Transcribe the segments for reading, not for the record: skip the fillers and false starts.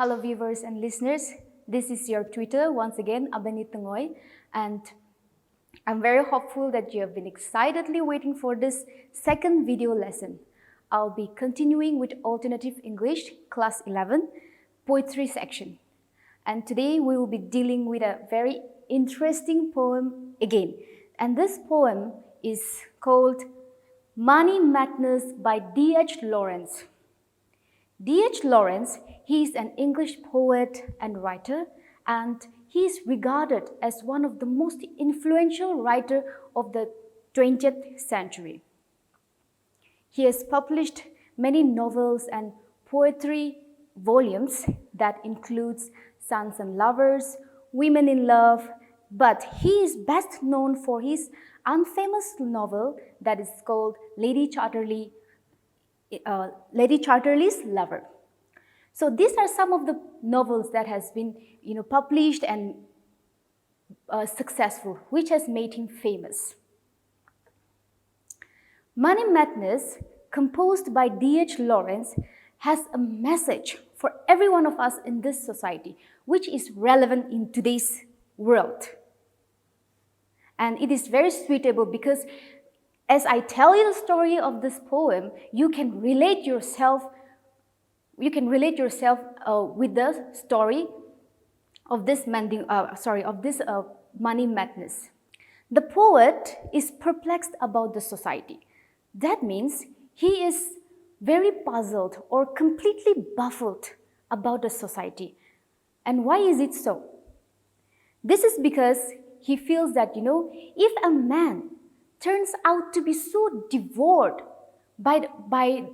Hello viewers and listeners, this is your Twitter once again, Abanit Tangoy, and I'm very hopeful that you have been excitedly waiting for this second video lesson. I'll be continuing with Alternative English, Class 11, Poetry section. And today we will be dealing with a very interesting poem again. And this poem is called Money Madness by D.H. Lawrence. D.H. Lawrence, he is an English poet and writer, and he is regarded as one of the most influential writers of the 20th century. He has published many novels and poetry volumes that includes Sons and Lovers, Women in Love, but he is best known for his unfamous novel that is called Lady Chatterley's Lover. So these are some of the novels that has been published and successful, which has made him famous. Money Madness, composed by D.H. Lawrence, has a message for every one of us in this society, which is relevant in today's world. And it is very suitable because as I tell you the story of this poem, you can relate yourself with the story of this money madness. The poet is perplexed about the society. That means he is very puzzled or completely baffled about the society. And why is it so? This is because he feels that, if a man turns out to be so devoured by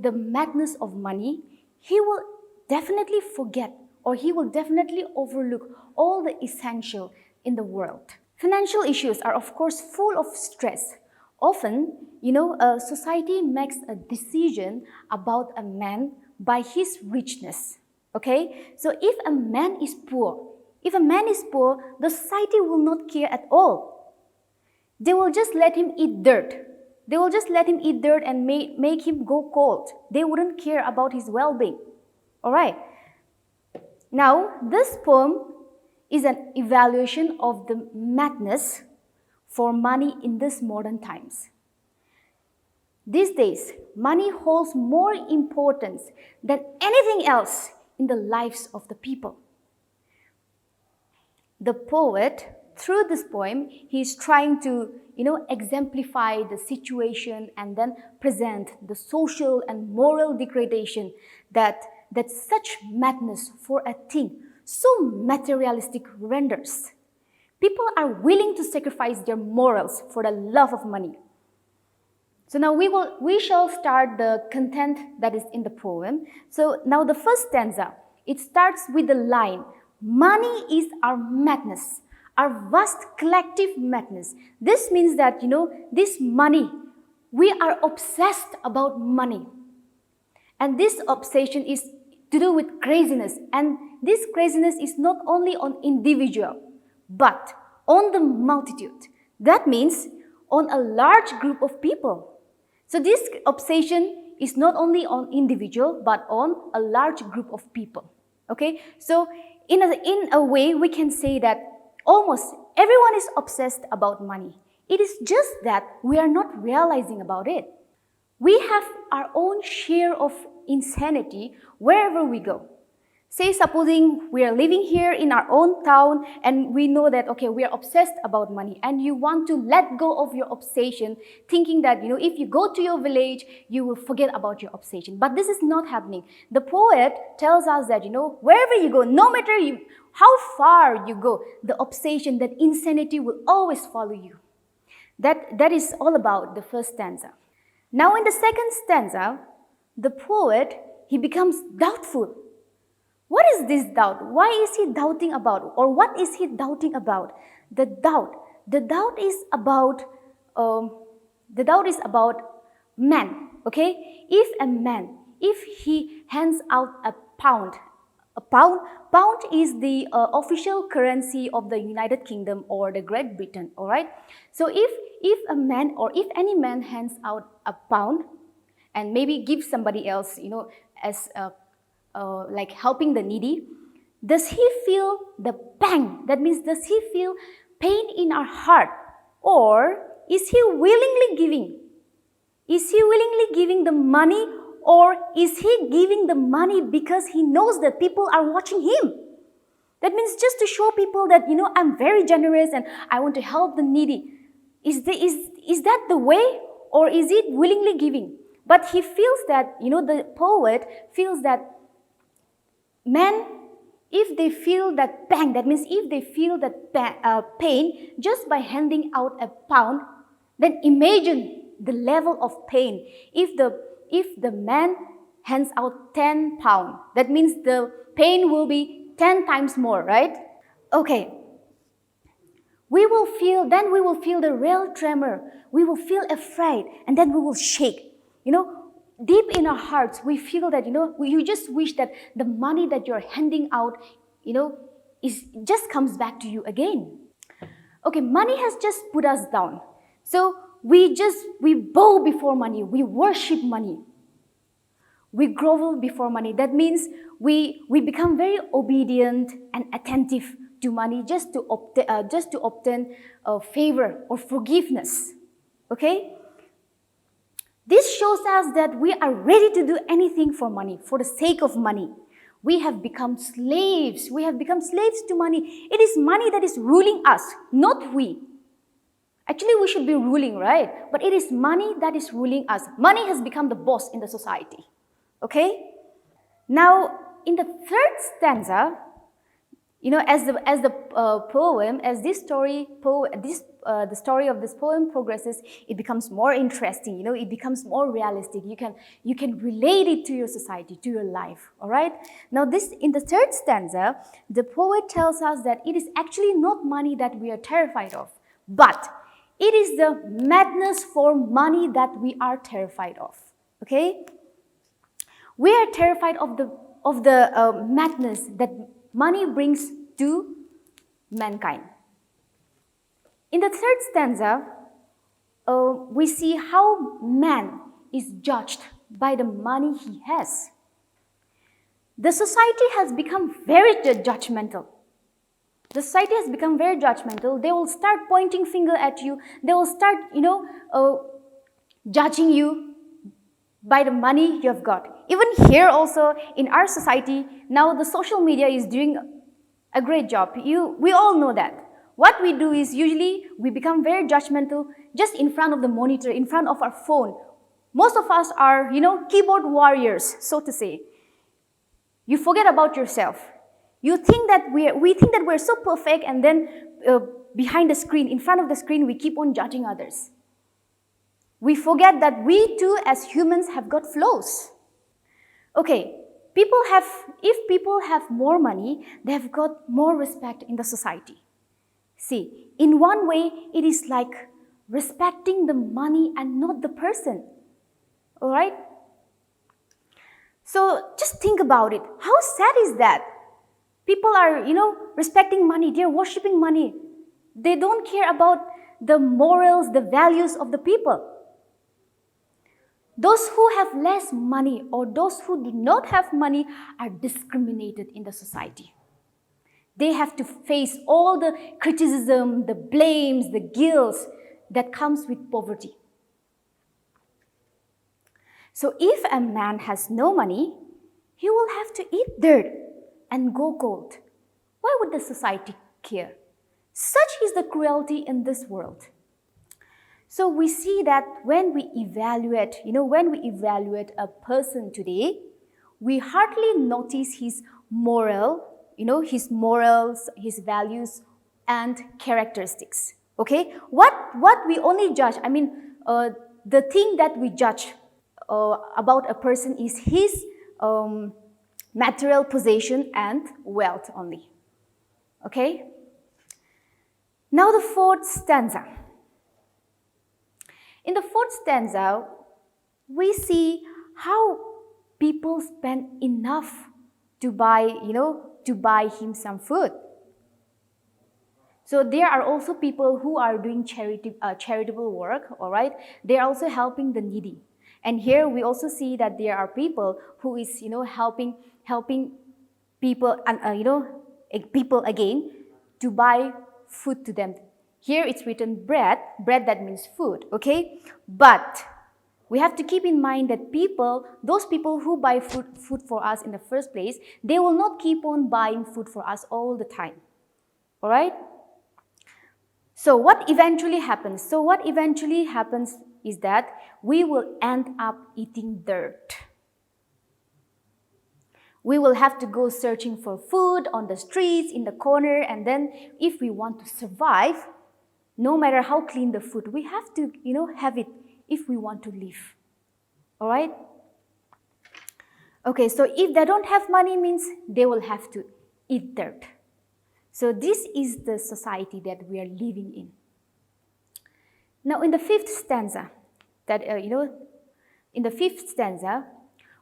the madness of money, he will definitely forget or he will definitely overlook all the essential in the world. Financial issues are, of course, full of stress. Often, a society makes a decision about a man by his richness. Okay? So if a man is poor, the society will not care at all. They will just let him eat dirt. And make him go cold. They wouldn't care about his well-being. All right. Now, this poem is an evaluation of the madness for money in these modern times. These days, money holds more importance than anything else in the lives of the people. The poet, through this poem, he is trying to, exemplify the situation and then present the social and moral degradation that such madness for a thing so materialistic renders. People are willing to sacrifice their morals for the love of money. So now we shall start the content that is in the poem. So now the first stanza, it starts with the line, "Money is our madness, our vast collective madness." This means that, this money, we are obsessed about money. And this obsession is to do with craziness. And this craziness is not only on individual, but on the multitude. That means on a large group of people. So this obsession is not only on individual, but on a large group of people. Okay? So in a way, we can say that almost everyone is obsessed about money. It is just that we are not realizing about it. We have our own share of insanity wherever we go. Say, supposing we are living here in our own town and we know that, okay, we are obsessed about money and you want to let go of your obsession thinking that, if you go to your village, you will forget about your obsession. But this is not happening. The poet tells us that, wherever you go, no matter how far you go, the obsession, that insanity will always follow you. That is all about the first stanza. Now in the second stanza, the poet, he becomes doubtful. What is this doubt? Why is he doubting about? Or what is he doubting about? The doubt is about man. Okay? If he hands out a pound is the official currency of the United Kingdom or the Great Britain. All right. So if a man or if any man hands out a pound and maybe gives somebody else, as like helping the needy, Does he feel the pang? That means, does he feel pain in our heart? Or is he willingly giving? Is he willingly giving the money, or is he giving the money because he knows that people are watching him? That means just to show people that, I'm very generous and I want to help the needy. Is that the way, or is it willingly giving? But he feels that, the poet feels that men, if they feel that pang, that means if they feel that pain just by handing out a pound, then imagine the level of pain. If the man hands out 10 pounds, that means the pain will be 10 times more, right? Okay. We will feel the real tremor. We will feel afraid, and then we will shake. Deep in our hearts, we feel that, you just wish that the money that you're handing out, just comes back to you again. Okay, money has just put us down. So we bow before money. We worship money. We grovel before money. That means we become very obedient and attentive to money just to obtain favor or forgiveness. Okay? This shows us that we are ready to do anything for money, for the sake of money. We have become slaves. We have become slaves to money. It is money that is ruling us, not we. Actually, we should be ruling, right? But it is money that is ruling us. Money has become the boss in the society. Okay? Now, in the third stanza, the story of this poem progresses, it becomes more interesting. It becomes more realistic. You can relate it to your society, to your life. All right. Now, in the third stanza, the poet tells us that it is actually not money that we are terrified of, but it is the madness for money that we are terrified of. Okay. We are terrified of the madness that money brings to mankind. In the third stanza, we see how man is judged by the money he has. The society has become very judgmental. The society has become very judgmental. They will start pointing finger at you. They will start, judging you by the money you have got. Even here also, in our society, now the social media is doing a great job. We all know that. What we do is usually we become very judgmental just in front of the monitor, in front of our phone. Most of us are, keyboard warriors, so to say. You forget about yourself. We think that we're so perfect, and then behind the screen, in front of the screen, we keep on judging others. We forget that we too, as humans, have got flaws. Okay, if people have more money, they have got more respect in the society. See, in one way, it is like respecting the money and not the person. All right? So just think about it. How sad is that? People are, respecting money. They're worshipping money. They don't care about the morals, the values of the people. Those who have less money or those who do not have money are discriminated in the society. They have to face all the criticism, the blames, the guilt that comes with poverty. So if a man has no money, he will have to eat dirt and go cold. Why would the society care? Such is the cruelty in this world. So we see that when we evaluate a person today, we hardly notice his morals, his values and characteristics. Okay? What we only judge, the thing that we judge about a person is his material possession and wealth only. Okay? Now the fourth stanza. In the fourth stanza, we see how people spend enough to buy him some food. So there are also people who are doing charitable work, all right? They are also helping the needy. And here we also see that there are people who is, helping people, and people again to buy food to them. Here it's written bread, that means food, okay? But we have to keep in mind that those people who buy food for us in the first place, they will not keep on buying food for us all the time, all right? So what eventually happens? Is that we will end up eating dirt. We will have to go searching for food on the streets, in the corner, and then if we want to survive, no matter how clean the food, we have to, have it if we want to live. All right? Okay, so if they don't have money, means they will have to eat dirt. So this is the society that we are living in. Now, in the fifth stanza,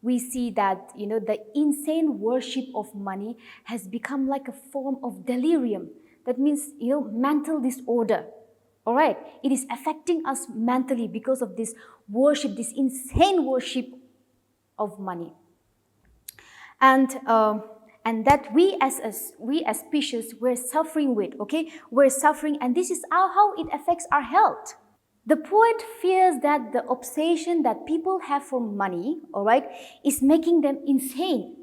we see that, the insane worship of money has become like a form of delirium. That means, mental disorder. All right? It is affecting us mentally because of this worship, this insane worship of money. And that we as species, we're suffering with, okay? We're suffering, and this is how it affects our health. The poet fears that the obsession that people have for money, all right, is making them insane.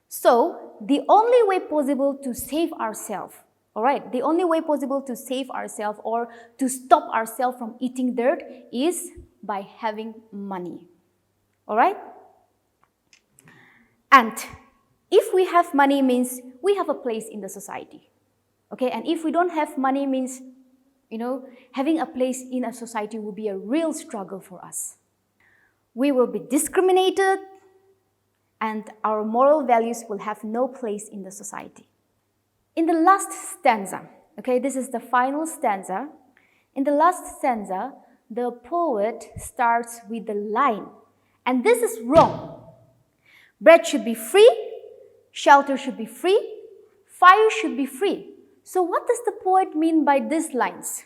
So, the only way possible to save ourselves, all right, the only way possible to save ourselves or to stop ourselves from eating dirt is by having money, all right? And if we have money means we have a place in the society, okay? And if we don't have money means, having a place in a society will be a real struggle for us. We will be discriminated, and our moral values will have no place in the society. In the last stanza, okay, this is the final stanza. In the last stanza, the poet starts with the line, and this is wrong. Bread should be free, shelter should be free, fire should be free. So what does the poet mean by these lines?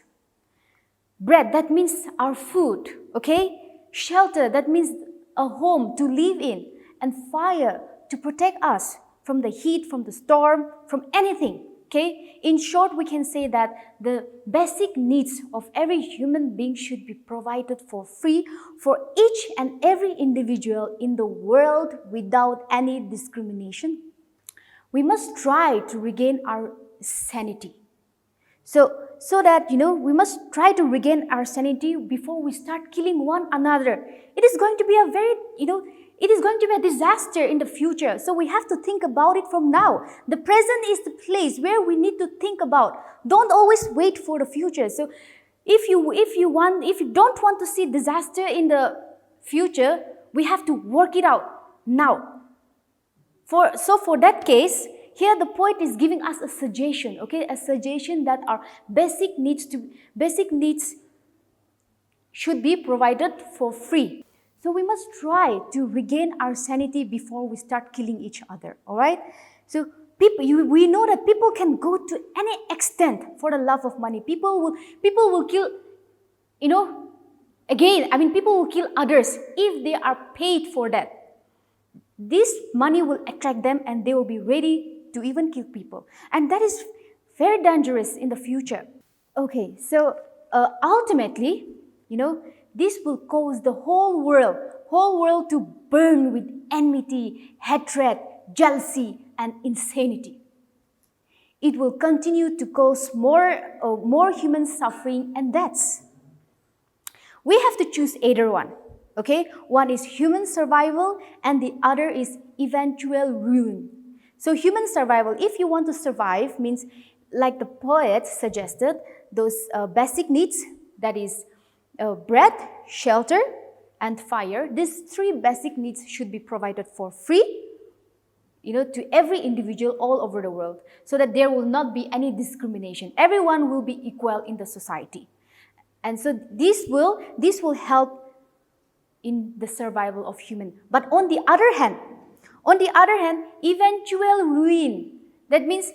Bread, that means our food, okay? Shelter, that means a home to live in. And fire, to protect us from the heat, from the storm, from anything, okay? In short, we can say that the basic needs of every human being should be provided for free for each and every individual in the world without any discrimination. We must try to regain our sanity. So that, we must try to regain our sanity before we start killing one another. It is going to be it is going to be a disaster in the future. So we have to think about it from now. The present is the place where we need to think about. Don't always wait for the future. So if you don't want to see disaster in the future, we have to work it out now. For that case, here the poet is giving us a suggestion, okay? A suggestion that our basic needs should be provided for free. So we must try to regain our sanity before we start killing each other, all right? So we know that people can go to any extent for the love of money. People will kill, people will kill others if they are paid for that. This money will attract them and they will be ready to even kill people. And that is very dangerous in the future. Okay, so ultimately, this will cause the whole world to burn with enmity, hatred, jealousy, and insanity. It will continue to cause more human suffering and deaths. We have to choose either one. Okay, one is human survival and the other is eventual ruin. So human survival, if you want to survive, means like the poet suggested, those basic needs, that is bread, shelter, and fire. These three basic needs should be provided for free, to every individual all over the world, so that there will not be any discrimination. Everyone will be equal in the society. And so this will help in the survival of human. But on the other hand, eventual ruin. That means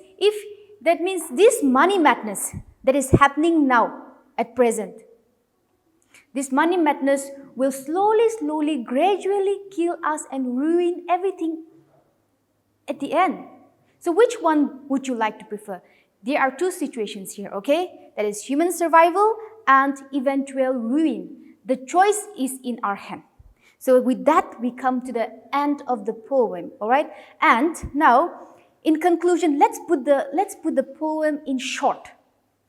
this money madness that is happening now at present, this money madness will slowly, gradually kill us and ruin everything at the end. So which one would you like to prefer? There are two situations here, okay? That is human survival and eventual ruin. The choice is in our hand. So with that, we come to the end of the poem, all right? And now, in conclusion, let's put the poem in short,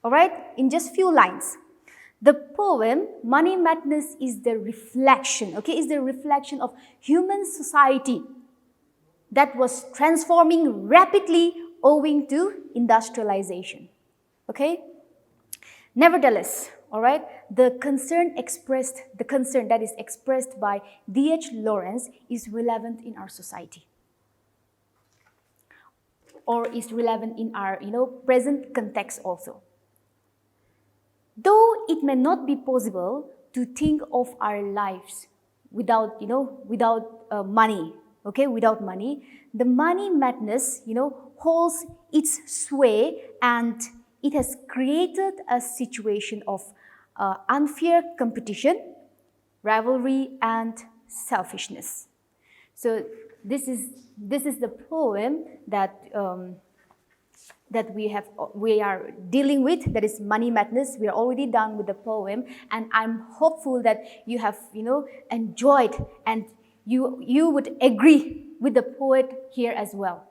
all right? In just few lines. The poem, Money Madness, is the reflection, okay? Is the reflection of human society that was transforming rapidly owing to industrialization, okay? Nevertheless, all right, the concern that is expressed by D.H. Lawrence is relevant in our society, or is relevant in our, present context also. Though it may not be possible to think of our lives without, money, okay, without money, the money madness, holds its sway, and it has created a situation of unfair competition, rivalry, and selfishness. So this is the poem that we are dealing with. That is Money Madness. We are already done with the poem, and I'm hopeful that you have enjoyed, and you would agree with the poet here as well.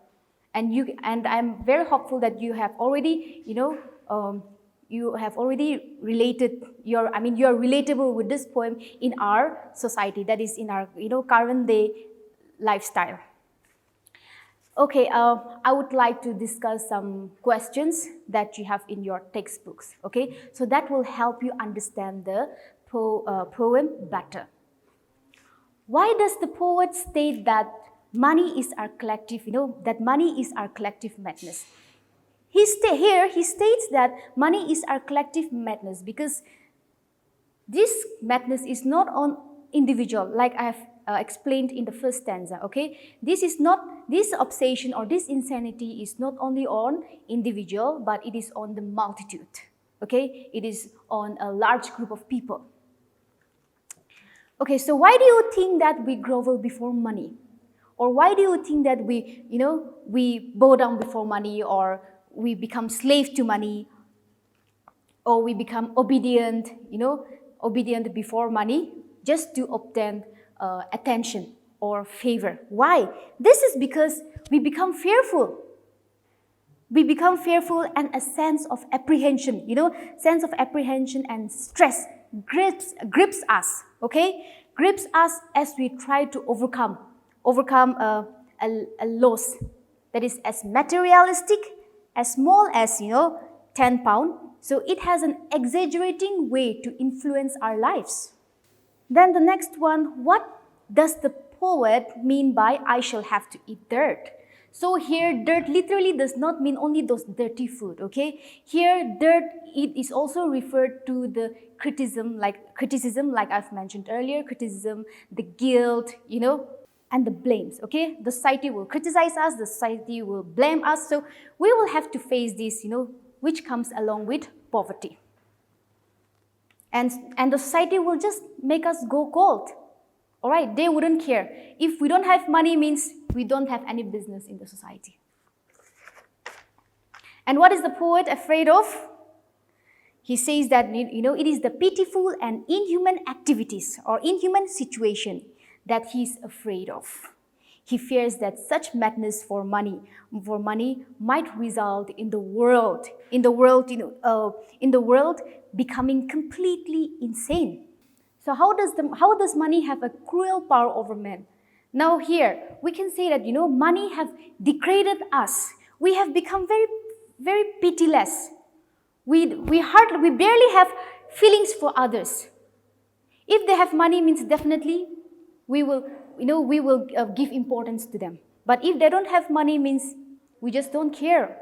And I'm very hopeful that you have already related you are relatable with this poem in our society, that is in our current day lifestyle. Okay, I would like to discuss some questions that you have in your textbooks, okay? So that will help you understand the poem better. Why does the poet state that money is our collective, that money is our collective madness? He states that money is our collective madness because this madness is not on individual, like I have explained in the first stanza, okay? This obsession or this insanity is not only on individual, but it is on the multitude, okay? It is on a large group of people. Okay, so why do you think that we grovel before money? Or why do you think that we bow down before money, or we become slave to money, or we become obedient before money just to obtain attention or favor? Why? This is because we become fearful. We become fearful, and a sense of apprehension, and stress grips us, okay? Grips us as we try to overcome a loss that is as materialistic, as small as, 10 pounds. So it has an exaggerating way to influence our lives. Then the next one, what does the poet mean by "I shall have to eat dirt"? So here, dirt literally does not mean only those dirty food, okay? Here, dirt, it is also referred to the criticism, like I've mentioned earlier, criticism, the guilt, and the blames, okay? The society will criticize us, the society will blame us, so we will have to face this, which comes along with poverty. And the society will just make us go cold. All right, they wouldn't care. If we don't have money, means we don't have any business in the society. And what is the poet afraid of? He says that, it is the pitiful and inhuman activities or inhuman situation that he's afraid of. He fears that such madness for money might result in the world becoming completely insane. So how does money have a cruel power over men? Now here, we can say that, money have degraded us. We have become very, very pitiless. We barely have feelings for others. If they have money, means definitely we will give importance to them. But if they don't have money, means we just don't care.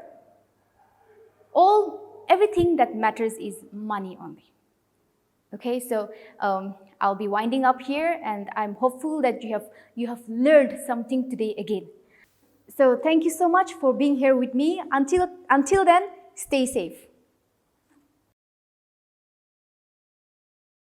Everything that matters is money only. Okay, so I'll be winding up here, and I'm hopeful that you have learned something today again. So thank you so much for being here with me. Until then, stay safe.